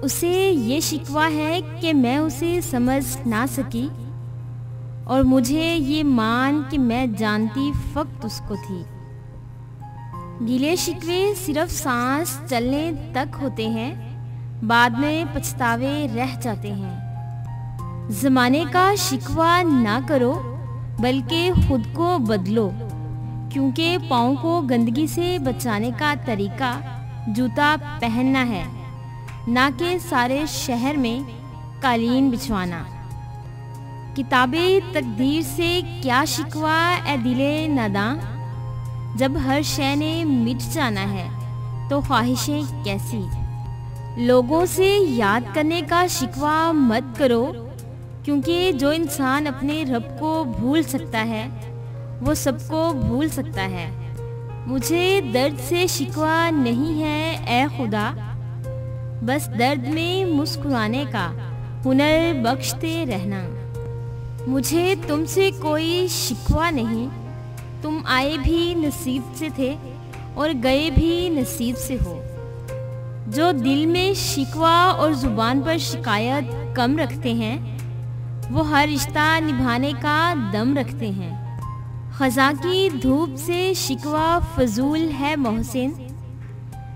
उसे ये शिकवा है कि मैं उसे समझ ना सकी और मुझे ये मान कि मैं जानती फ़कत उसको थी। गिले शिकवे सिर्फ सांस चलने तक होते हैं, बाद में पछतावे रह जाते हैं। ज़माने का शिकवा ना करो बल्कि खुद को बदलो, क्योंकि पाँव को गंदगी से बचाने का तरीका जूता पहनना है, ना कि सारे शहर में कालीन बिछवाना। किताबे तकदीर से क्या शिकवा ए दिले नादां, जब हर शय ने मिट जाना है तो ख्वाहिशें कैसी। लोगों से याद करने का शिकवा मत करो, क्योंकि जो इंसान अपने रब को भूल सकता है वो सबको भूल सकता है। मुझे दर्द से शिकवा नहीं है ए खुदा, बस दर्द में मुस्कुराने का हुनर बख्शते रहना। मुझे तुमसे कोई शिकवा नहीं, तुम आए भी नसीब से थे और गए भी नसीब से हो। जो दिल में शिकवा और ज़ुबान पर शिकायत कम रखते हैं वो हर रिश्ता निभाने का दम रखते हैं। ख़ज़ा की धूप से शिकवा फजूल है मोहसिन,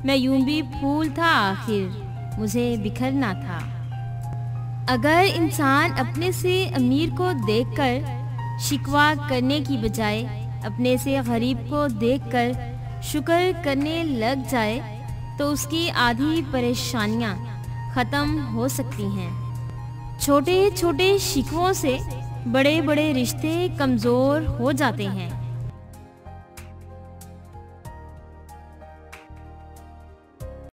मैं यूं भी फूल था आखिर मुझे बिखरना था। अगर इंसान अपने से अमीर को देखकर शिकवा करने की बजाय अपने से गरीब को देखकर शुक्र करने लग जाए तो उसकी आधी परेशानियां ख़त्म हो सकती हैं। छोटे छोटे शिकवों से बड़े बड़े रिश्ते कमज़ोर हो जाते हैं।